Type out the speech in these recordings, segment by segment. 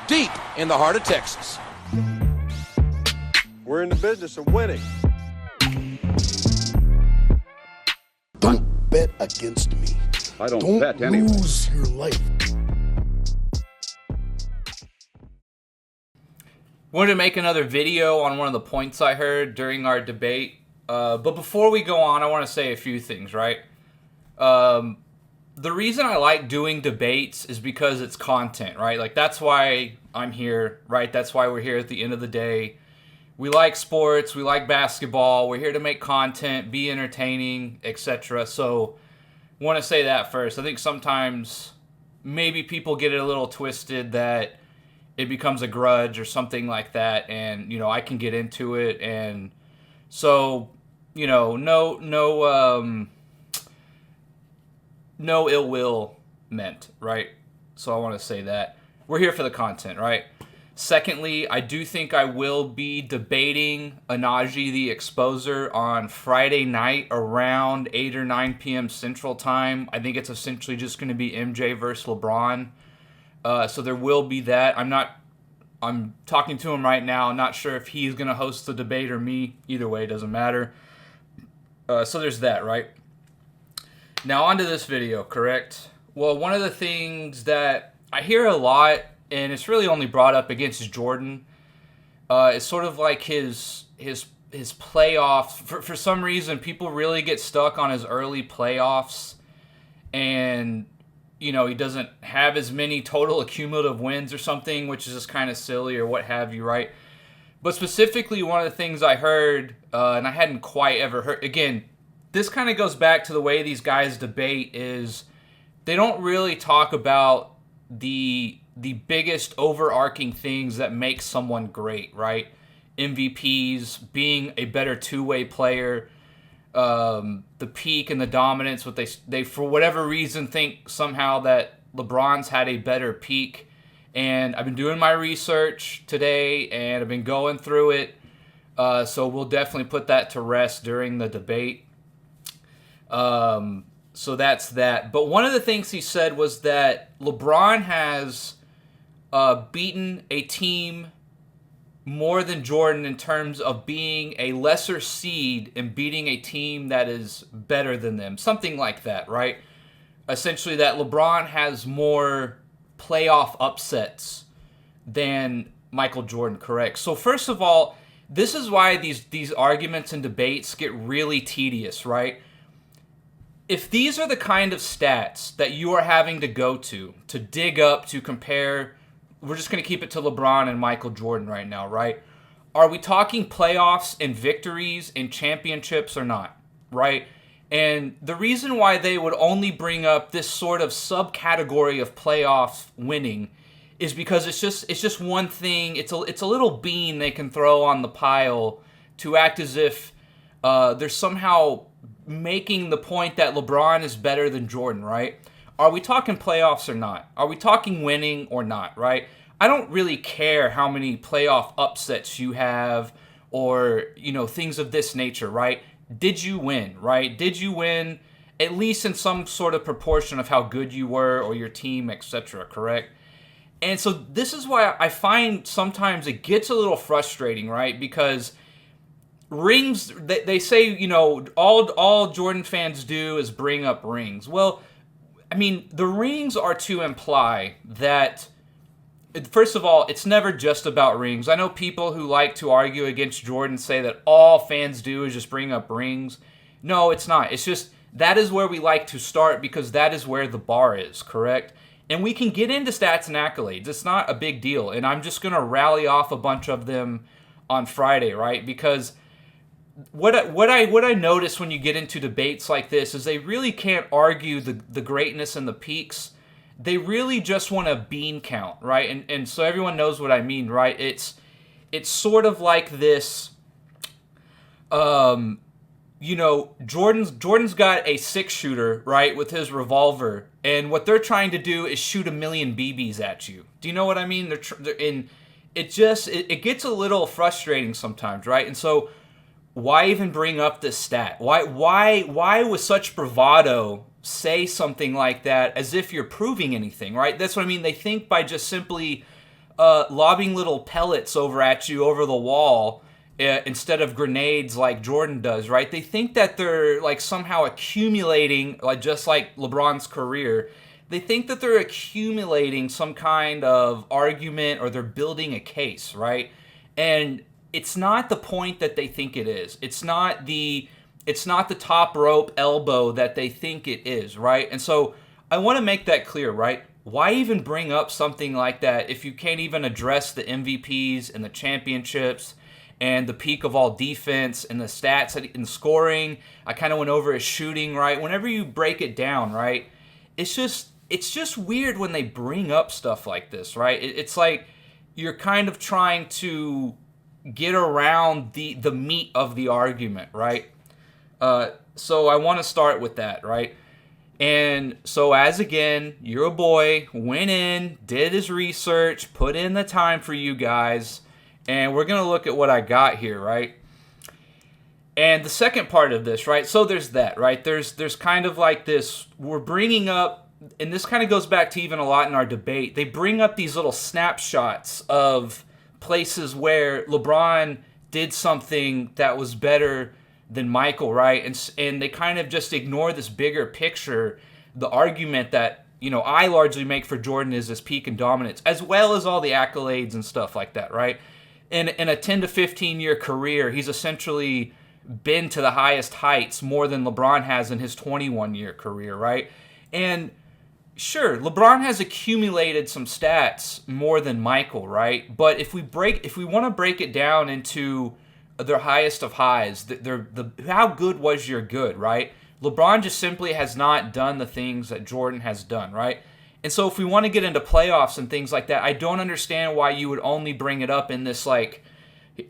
deep in the heart of Texas. We're in the business of winning. Don't bet against me. I don't bet anyway. Don't lose your life. Wanted to make another video on one of the points I heard during our debate. But before we go on, I want to say a few things, right? The reason I like doing debates is because it's content, right? Like, that's why I'm here, right? That's why we're here at the end of the day. We like sports, we like basketball, we're here to make content, be entertaining, etc. So, I want to say that first. I think sometimes maybe people get it a little twisted that it becomes a grudge or something like that, and, you know, I can get into it, and so, you know, no ill will meant, right? So I want to say that. We're here for the content, right? Secondly, I do think I will be debating Anaji the Exposer on Friday night around 8 or 9 p.m. Central Time. I think it's essentially just going to be MJ versus LeBron. So there will be that. I'm talking to him right now. I'm not sure if he's going to host the debate or me. Either way, it doesn't matter. So there's that, right? Now on to this video, correct? Well, one of the things that I hear a lot, and it's really only brought up against Jordan, is sort of like his playoffs. For some reason, people really get stuck on his early playoffs, and you know, he doesn't have as many total accumulative wins or something, which is just kind of silly or what have you, right? But specifically, one of the things I heard, and I hadn't quite ever heard, again, this kind of goes back to the way these guys debate, is they don't really talk about the biggest overarching things that make someone great, right? MVPs, being a better two-way player, the peak and the dominance. What they for whatever reason think somehow that LeBron's had a better peak. And I've been doing my research today, and I've been going through it. So we'll definitely put that to rest during the debate. So that's that. But one of the things he said was that LeBron has beaten a team more than Jordan in terms of being a lesser seed and beating a team that is better than them. Something like that, right? Essentially that LeBron has more playoff upsets than Michael Jordan, correct? So first of all, this is why these arguments and debates get really tedious, right? If these are the kind of stats that you are having to go to dig up, to compare, we're just going to keep it to LeBron and Michael Jordan right now, right? Are we talking playoffs and victories and championships or not, right? And the reason why they would only bring up this sort of subcategory of playoff winning is because it's just one thing. It's a little bean they can throw on the pile to act as if they're somehow making the point that LeBron is better than Jordan, right? Are we talking playoffs or not? Are we talking winning or not, right? I don't really care how many playoff upsets you have or, you know, things of this nature, right? Did you win, right? Did you win at least in some sort of proportion of how good you were or your team, etc., correct? And so this is why I find sometimes it gets a little frustrating, right? Because rings, they say, you know, all Jordan fans do is bring up rings. Well, I mean, the rings are to imply that, first of all, it's never just about rings. I know people who like to argue against Jordan say that all fans do is just bring up rings. No, it's not. It's just that is where we like to start because that is where the bar is, correct? And we can get into stats and accolades. It's not a big deal. And I'm just going to rally off a bunch of them on Friday, right? Because what I notice when you get into debates like this is they really can't argue the greatness and the peaks. They really just want a bean count, right? And so everyone knows what I mean, right? It's sort of like this, you know, Jordan's got a 6-shooter, right, with his revolver, and what they're trying to do is shoot 1,000,000 BBs at you. Do you know what I mean? It gets a little frustrating sometimes, right? And so why even bring up this stat? Why with such bravado say something like that as if you're proving anything, right? That's what I mean. They think by just simply lobbing little pellets over at you over the wall instead of grenades like Jordan does, right? They think that they're like somehow accumulating, like just like LeBron's career. They think that they're accumulating some kind of argument or they're building a case, right? And it's not the point that they think it is. It's not the top rope elbow that they think it is, right? And so I want to make that clear, right? Why even bring up something like that if you can't even address the MVPs and the championships and the peak of all defense and the stats and scoring? I kind of went over his shooting, right? Whenever you break it down, right, it's just weird when they bring up stuff like this, right? It's like you're kind of trying to get around the meat of the argument, right? So I want to start with that, right? And so as again, your boy went in, did his research, put in the time for you guys, and we're going to look at what I got here, right? And the second part of this, right? So there's that, right? There's kind of like this, we're bringing up, and this kind of goes back to even a lot in our debate. They bring up these little snapshots of places where LeBron did something that was better than Michael, right? And they kind of just ignore this bigger picture, the argument that, you know, I largely make for Jordan is his peak and dominance, as well as all the accolades and stuff like that, right? In a 10 to 15 year career, he's essentially been to the highest heights more than LeBron has in his 21 year career, right? And sure, LeBron has accumulated some stats more than Michael, right? But if we want to break it down into their highest of highs, how good was your good, right? LeBron just simply has not done the things that Jordan has done, right? And so if we want to get into playoffs and things like that, I don't understand why you would only bring it up in this, like,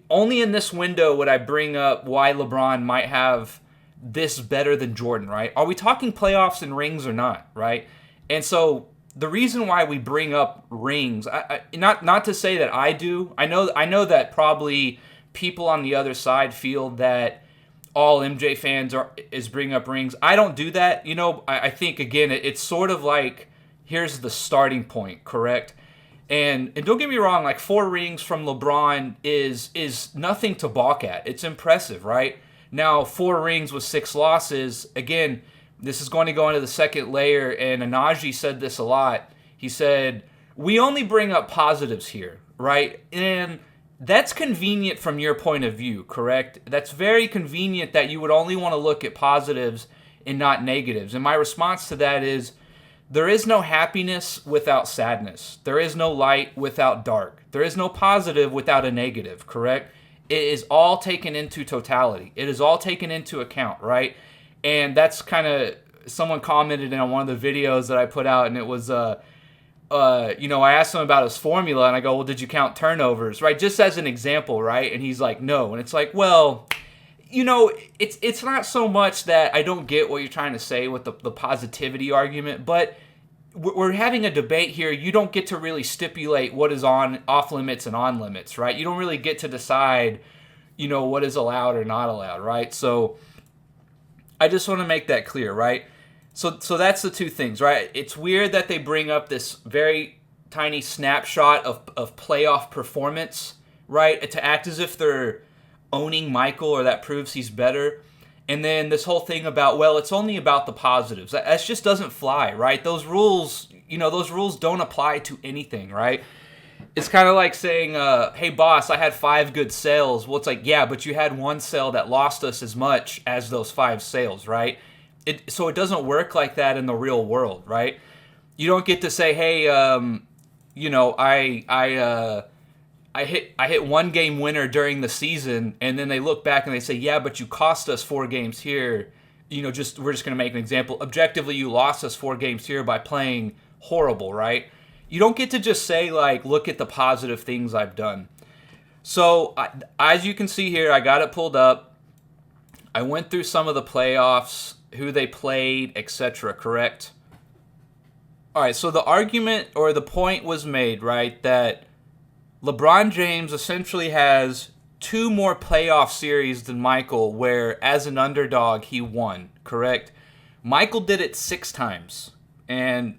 only in this window would I bring up why LeBron might have this better than Jordan, right? Are we talking playoffs and rings or not, right? And so the reason why we bring up rings, not to say that I do, I know that probably people on the other side feel that all MJ fans is bringing up rings. I don't do that. You know, I think, again, it's sort of like, here's the starting point, correct? And don't get me wrong, like 4 rings from LeBron is nothing to balk at. It's impressive, right? Now, 4 rings with 6 losses, again, this is going to go into the second layer, and Anaji said this a lot. He said, we only bring up positives here, right? And that's convenient from your point of view, correct? That's very convenient that you would only want to look at positives and not negatives. And my response to that is, there is no happiness without sadness. There is no light without dark. There is no positive without a negative, correct? It is all taken into totality. It is all taken into account, right? And that's kind of, someone commented on one of the videos that I put out, and it was, you know, I asked him about his formula, and I go, well, did you count turnovers, right? Just as an example, right? And he's like, no. And it's like, well, you know, it's not so much that I don't get what you're trying to say with the positivity argument, but we're having a debate here. You don't get to really stipulate what is off limits and on limits, right? You don't really get to decide, you know, what is allowed or not allowed, right? So I just want to make that clear, right? So that's the two things, right? It's weird that they bring up this very tiny snapshot of playoff performance, right? To act as if they're owning Michael or that proves he's better. And then this whole thing about, well, it's only about the positives. That just doesn't fly, right? Those rules, you know, those rules don't apply to anything, right? It's kind of like saying, hey, boss, I had 5 good sales. Well, it's like, yeah, but you had 1 sale that lost us as much as those 5 sales, right? So it doesn't work like that in the real world, right? You don't get to say, hey, you know, I hit 1 game winner during the season, and then they look back and they say, yeah, but you cost us 4 games here. You know, we're just going to make an example. Objectively, you lost us 4 games here by playing horrible, right? You don't get to just say, like, look at the positive things I've done. So, as you can see here, I got it pulled up. I went through some of the playoffs, who they played, etc., correct? All right, so the argument or the point was made, right, that LeBron James essentially has 2 more playoff series than Michael, where as an underdog he won, correct? Michael did it 6 times, and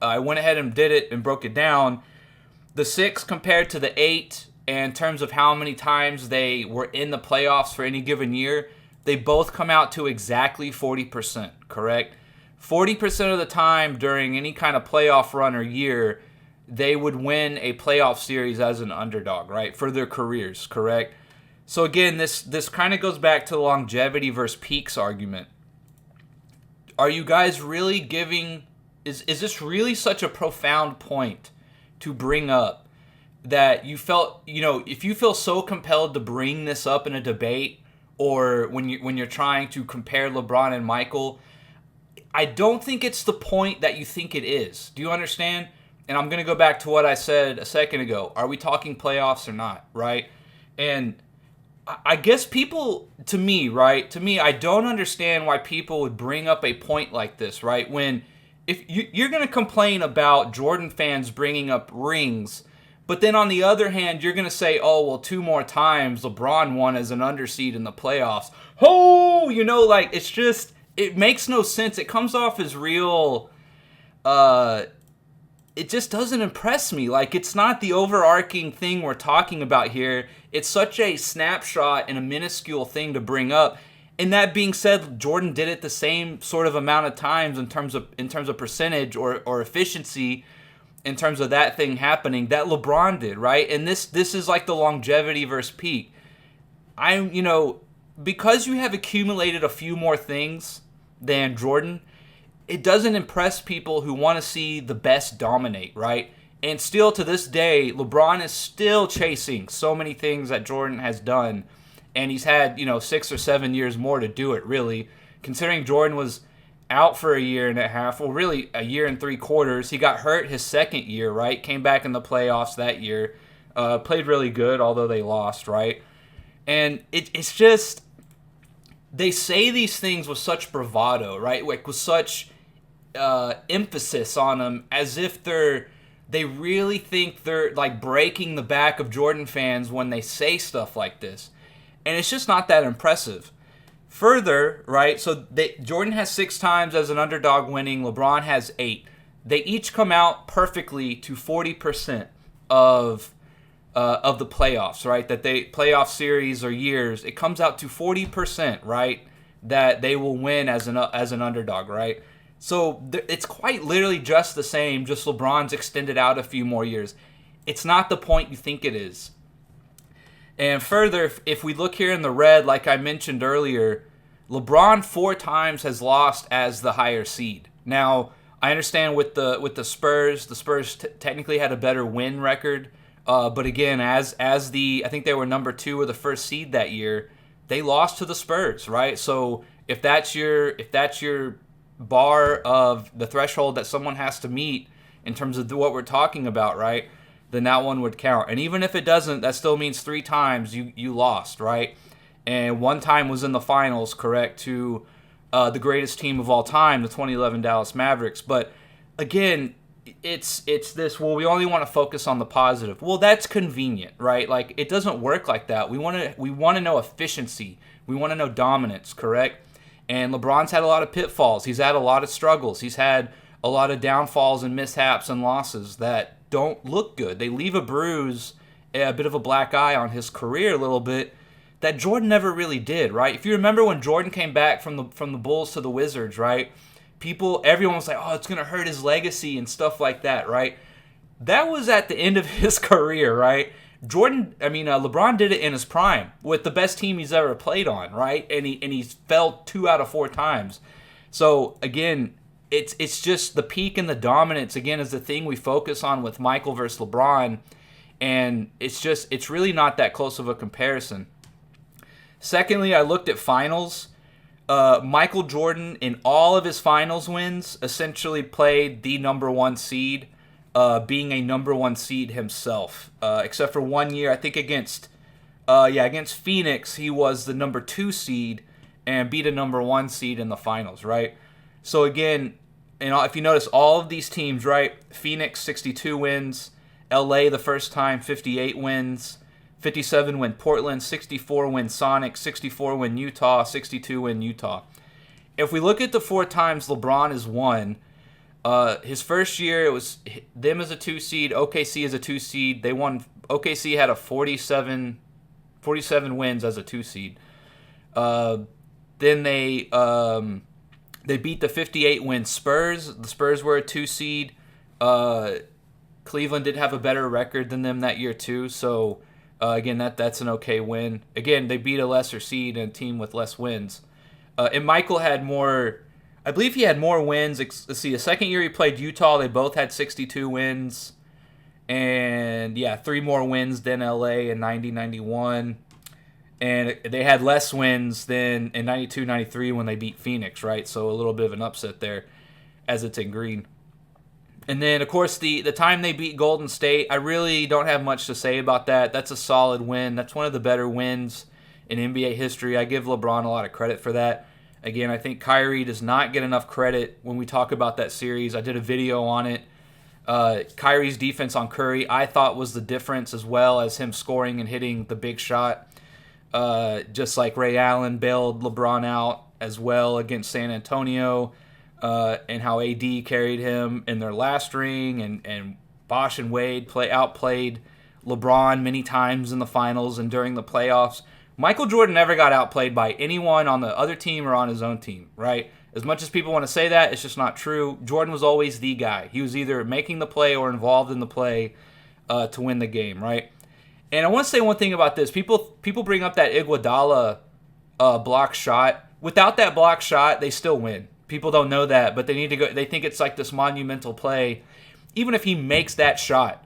I went ahead and did it and broke it down. the 6 compared to the 8, and in terms of how many times they were in the playoffs for any given year, they both come out to exactly 40%, correct? 40% of the time during any kind of playoff run or year, they would win a playoff series as an underdog, right, for their careers, correct? So again, this kind of goes back to the longevity versus peaks argument. Are you guys really giving, is this really such a profound point to bring up that you felt, if you feel so compelled to bring this up in a debate or when you're trying to compare LeBron and Michael, I don't think it's the point that you think it is. Do you understand? And I'm going to go back to what I said a second ago. Are we talking playoffs or not, right? And I guess people, to me, I don't understand why people would bring up a point like this, right? When if you're going to complain about Jordan fans bringing up rings, but then on the other hand, you're going to say, oh, well, 2 more times LeBron won as an underseed in the playoffs. Oh, it's just, it makes no sense. It comes off as real, it just doesn't impress me. Like, it's not the overarching thing we're talking about here. It's such a snapshot and a minuscule thing to bring up. And that being said, Jordan did it the same sort of amount of times in terms of percentage or efficiency in terms of that thing happening that LeBron did, right? And this is like the longevity versus peak. Because you have accumulated a few more things than Jordan, it doesn't impress people who want to see the best dominate, right? And still to this day, LeBron is still chasing so many things that Jordan has done. And he's had, 6 or 7 years more to do it, really. Considering Jordan was out for a year and a half, well, really a year and 3 quarters. He got hurt his second year, right? Came back in the playoffs that year. Played really good, although they lost, right? And it's just, they say these things with such bravado, right? Like with such emphasis on them, as if they really think they're like breaking the back of Jordan fans when they say stuff like this. And it's just not that impressive. Further, right, so Jordan has 6 times as an underdog winning. LeBron has 8. They each come out perfectly to 40% of the playoffs, right? That playoff series or years, it comes out to 40%, right? That they will win as an underdog, right? So it's quite literally just the same, just LeBron's extended out a few more years. It's not the point you think it is. And further, if we look here in the red, like I mentioned earlier, LeBron 4 times has lost as the higher seed. Now, I understand with the Spurs, technically had a better win record. But again, as I think they were number 2 or the first seed that year, they lost to the Spurs, right? So if that's your bar of the threshold that someone has to meet in terms of what we're talking about, right, then that one would count. And even if it doesn't, that still means 3 times you lost, right? And 1 time was in the finals, correct, to the greatest team of all time, the 2011 Dallas Mavericks. But again, it's this, well, we only want to focus on the positive. Well, that's convenient, right? Like, it doesn't work like that. We want to know efficiency. We want to know dominance, correct? And LeBron's had a lot of pitfalls. He's had a lot of struggles. He's had a lot of downfalls and mishaps and losses that don't look good. They leave a bruise, a bit of a black eye on his career a little bit that Jordan never really did, right? If you remember when Jordan came back from the Bulls to the Wizards, right? Everyone was like, oh, it's going to hurt his legacy and stuff like that, right? That was at the end of his career, right? LeBron did it in his prime with the best team he's ever played on, right? And he's fell 2 out of 4 times. So again, it's just the peak and the dominance again is the thing we focus on with Michael versus LeBron, and it's really not that close of a comparison. Secondly, I looked at finals. Michael Jordan in all of his finals wins essentially played the number 1 seed. Being a number 1 seed himself, except for 1 year, I think against Phoenix, he was the number 2 seed and beat a number 1 seed in the finals, right? So again, if you notice all of these teams, right? Phoenix 62 wins, LA the first time 58 wins, 57 win Portland, 64 win Sonic, 64 win Utah, 62 win Utah. If we look at the 4 times LeBron has won, His first year, it was them as a 2 seed, OKC as a 2 seed. They won. OKC had a 47 wins as a 2 seed. Then they beat the 58 win Spurs. The Spurs were a 2 seed. Cleveland did have a better record than them that year too. So again, that's an okay win. Again, they beat a lesser seed and a team with less wins. And Michael had more. I believe he had more wins. Let's see. The second year he played Utah, they both had 62 wins. And yeah, 3 more wins than LA in 90-91. And they had less wins than in 92-93 when they beat Phoenix, right? So a little bit of an upset there as it's in green. And then, of course, the time they beat Golden State, I really don't have much to say about that. That's a solid win. That's one of the better wins in NBA history. I give LeBron a lot of credit for that. Again, I think Kyrie does not get enough credit when we talk about that series. I did a video on it. Kyrie's defense on Curry, I thought, was the difference, as well as him scoring and hitting the big shot. Just like Ray Allen bailed LeBron out as well against San Antonio, and how AD carried him in their last ring, and Bosh and Wade outplayed LeBron many times in the finals and during the playoffs. Michael Jordan never got outplayed by anyone on the other team or on his own team, right? As much as people want to say that, it's just not true. Jordan was always the guy. He was either making the play or involved in the play to win the game, right? And I want to say one thing about this. People bring up that Iguodala block shot. Without that block shot, they still win. People don't know that, but they need to go. They think it's like this monumental play. Even if he makes that shot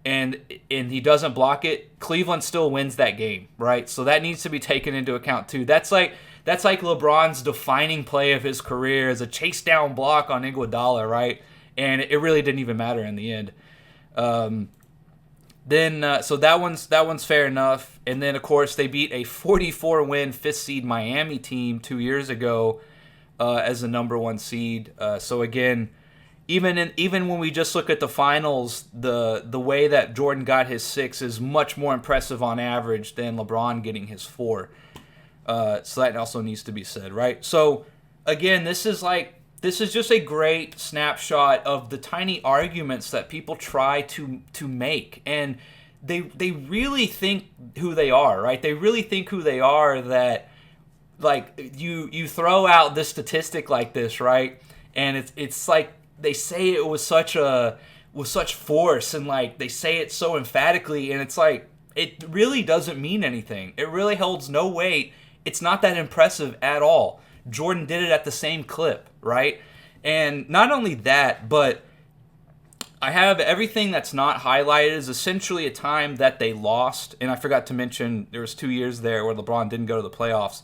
and he doesn't block it, Cleveland still wins that game, right? So that needs to be taken into account too. That's like LeBron's defining play of his career as a chase down block on Iguodala, right? And it really didn't even matter in the end. So that one's fair enough. And then, of course, they beat a 44-win 5th seed Miami team 2 years ago as the number 1 seed. So again, even when we just look at the finals, the way that Jordan got his 6 is much more impressive on average than LeBron getting his 4. So that also needs to be said, right? So again, this is just a great snapshot of the tiny arguments that people try to make. And they really think who they are, right? They really think who they are, that like you throw out this statistic like this, right? And it's like they say it with such force, and like they say it so emphatically, and it's like it really doesn't mean anything. It really holds no weight. It's not that impressive at all. Jordan did it at the same clip, right? And not only that, but I have everything that's not highlighted is essentially a time that they lost. And I forgot to mention there was 2 years there where LeBron didn't go to the playoffs.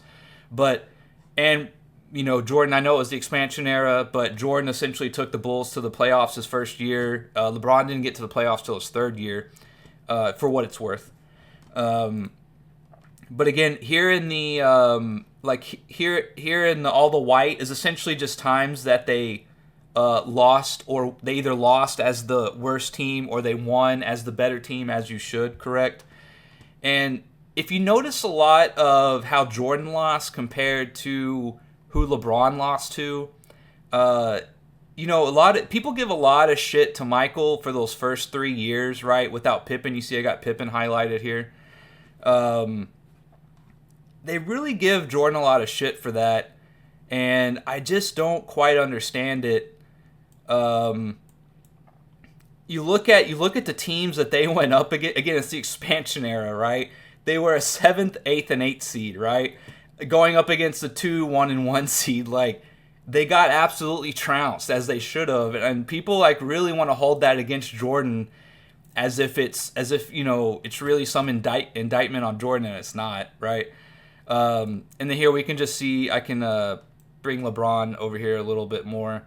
Jordan, I know it was the expansion era, but Jordan essentially took the Bulls to the playoffs his first year. LeBron didn't get to the playoffs till his 3rd year, for what it's worth. But again, here in the all the white is essentially just times that they lost, or they either lost as the worst team or they won as the better team, as you should, correct? And if you notice a lot of how Jordan lost compared to who LeBron lost to, a lot of people give a lot of shit to Michael for those first 3 years, right? Without Pippen. You see I got Pippen highlighted here. They really give Jordan a lot of shit for that, and I just don't quite understand it. You look at the teams that they went up against. Again, it's the expansion era, right? They were a 7th, 8th, and 8th seed, right? Going up against the 2, 1, and 1 seed, like they got absolutely trounced, as they should have. And people like really want to hold that against Jordan as if it's really some indictment on Jordan, and it's not, right? And then here we can just see, I can bring LeBron over here a little bit more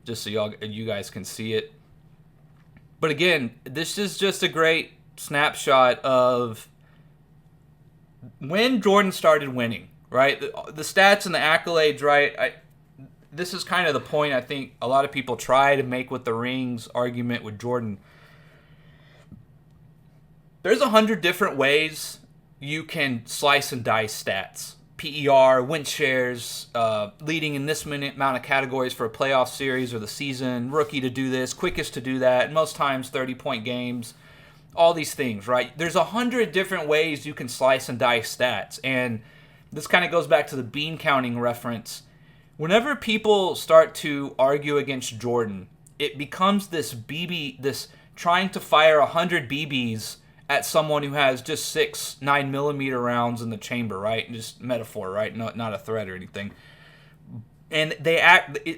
just so you guys can see it. But again, this is just a great snapshot of when Jordan started winning, right? The stats and the accolades, right? This is kind of the point I think a lot of people try to make with the rings argument with Jordan. There's 100 different ways you can slice and dice stats, PER, win shares, leading in this amount of categories for a playoff series or the season, rookie to do this, quickest to do that, most times 30-point games, all these things, right? There's 100 different ways you can slice and dice stats, and this kind of goes back to the bean counting reference. Whenever people start to argue against Jordan, it becomes this trying to fire 100 BBs at someone who has just 6 9mm rounds in the chamber, right? Just metaphor, right? Not a threat or anything. And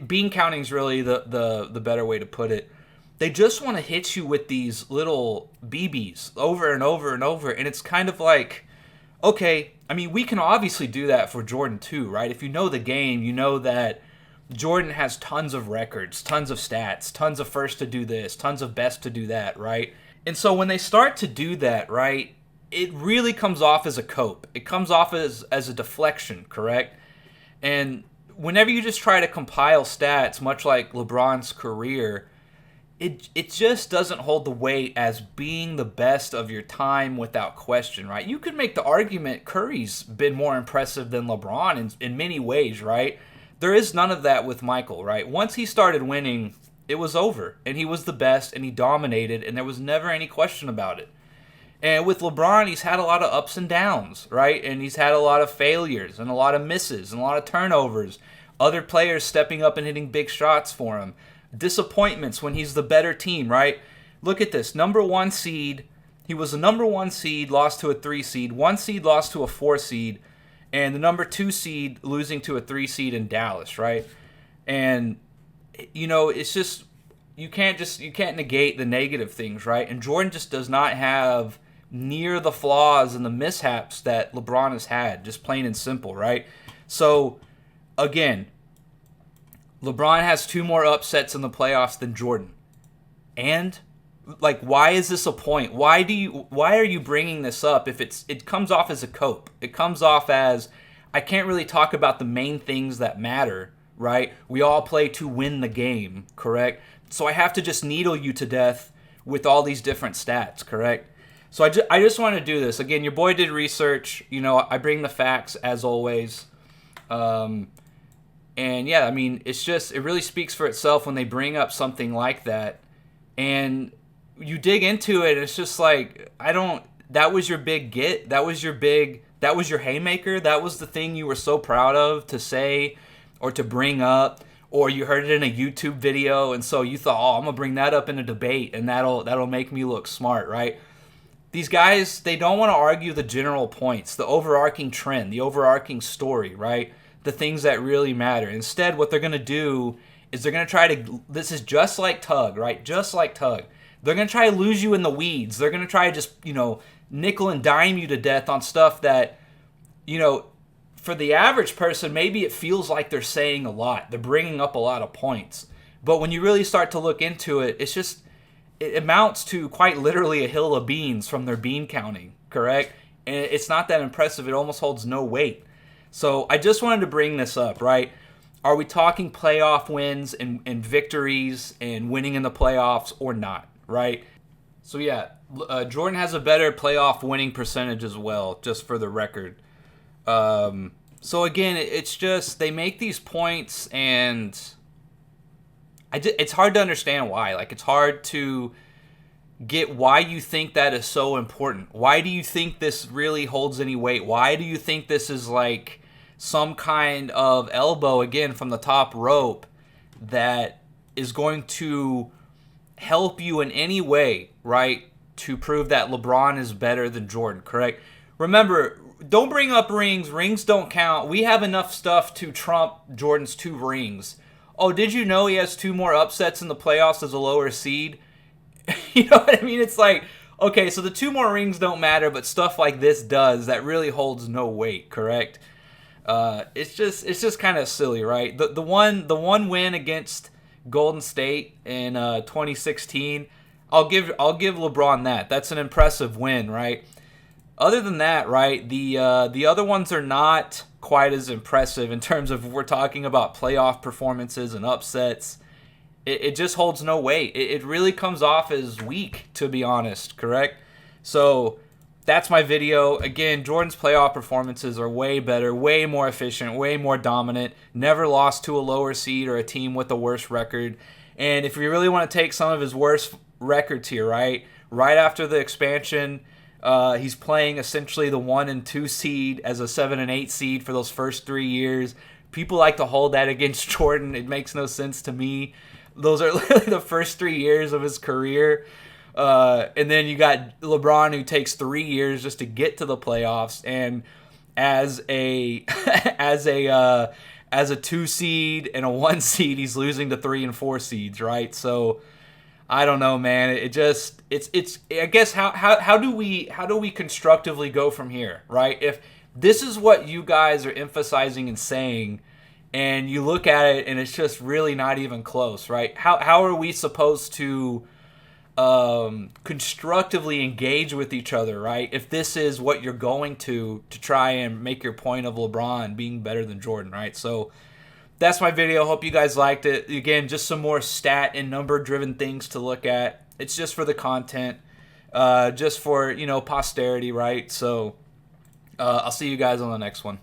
bean counting is really the better way to put it. They just want to hit you with these little BBs over and over and over, and it's kind of like, okay, I mean, we can obviously do that for Jordan too, right? If you know the game, you know that Jordan has tons of records, tons of stats, tons of first to do this, tons of best to do that, right? And so when they start to do that, right, it really comes off as a cope. It comes off as a deflection, correct? And whenever you just try to compile stats, much like LeBron's career, it just doesn't hold the weight as being the best of your time without question, right? You could make the argument Curry's been more impressive than LeBron in many ways, right? There is none of that with Michael, right? Once he started winning, it was over, and he was the best, and he dominated, and there was never any question about it. And with LeBron, he's had a lot of ups and downs, right? And he's had a lot of failures, and a lot of misses, and a lot of turnovers. Other players stepping up and hitting big shots for him. Disappointments when he's the better team, right? Look at this. Number 1 seed. He was a number 1 seed, lost to a 3 seed. 1 seed lost to a 4 seed. And the number 2 seed losing to a 3 seed in Dallas, right? And you know, it's just you can't negate the negative things, right? And Jordan just does not have near the flaws and the mishaps that LeBron has had, just plain and simple, right? So again, LeBron has 2 more upsets in the playoffs than Jordan. And like, why is this a point? Why are you bringing this up if it comes off as a cope? It comes off as, I can't really talk about the main things that matter, right? We all play to win the game, correct? So I have to just needle you to death with all these different stats, correct? So I just want to do this. Again, your boy did research. You know, I bring the facts as always. And yeah, I mean, it really speaks for itself when they bring up something like that. And you dig into it, and it's just like, that was your big get. That was your haymaker. That was the thing you were so proud of to say or to bring up, or you heard it in a YouTube video, and so you thought, oh, I'm going to bring that up in a debate, and that'll make me look smart, right? These guys, they don't want to argue the general points, the overarching trend, the overarching story, right? The things that really matter. Instead, what they're going to do is they're going to try to, this is just like Tug, right? Just like Tug. They're going to try to lose you in the weeds. They're going to try to just, nickel and dime you to death on stuff that, for the average person, maybe it feels like they're saying a lot. They're bringing up a lot of points. But when you really start to look into it, it amounts to quite literally a hill of beans from their bean counting, correct? And it's not that impressive. It almost holds no weight. So I just wanted to bring this up, right? Are we talking playoff wins and victories and winning in the playoffs or not, right? So yeah, Jordan has a better playoff winning percentage as well, just for the record. So again, it's just they make these points, and it's hard to understand why. Like, it's hard to get why you think that is so important. Why do you think this really holds any weight? Why do you think this is like some kind of elbow, again, from the top rope that is going to help you in any way, right, to prove that LeBron is better than Jordan, correct? Remember, don't bring up rings. Rings don't count. We have enough stuff to trump Jordan's 2 rings. Oh, did you know he has 2 more upsets in the playoffs as a lower seed? You know what I mean? It's like, okay, so the 2 more rings don't matter, but stuff like this does. That really holds no weight, correct? It's just kind of silly, right? The one win against Golden State in 2016, I'll give LeBron that. That's an impressive win, right? Other than that, right, the other ones are not quite as impressive in terms of if we're talking about playoff performances and upsets. It just holds no weight. It really comes off as weak, to be honest, correct? So that's my video. Again, Jordan's playoff performances are way better, way more efficient, way more dominant. Never lost to a lower seed or a team with a worse record. And if you really want to take some of his worst records here, right after the expansion, he's playing essentially the 1 and 2 seed as a 7 and 8 seed for those first 3 years. People like to hold that against Jordan. It makes no sense to me. Those are literally the first 3 years of his career. And then you got LeBron, who takes 3 years just to get to the playoffs, and as a as a 2 seed and a 1 seed, he's losing to 3 and 4 seeds, right? So I don't know, man. It's I guess how do we constructively go from here, right? If this is what you guys are emphasizing and saying, and you look at it and it's just really not even close, right? How are we supposed to constructively engage with each other, right? If this is what you're going to try and make your point of LeBron being better than Jordan, right? So that's my video. Hope you guys liked it. Again, just some more stat and number driven things to look at. It's just for the content, just for, posterity, right? So I'll see you guys on the next one.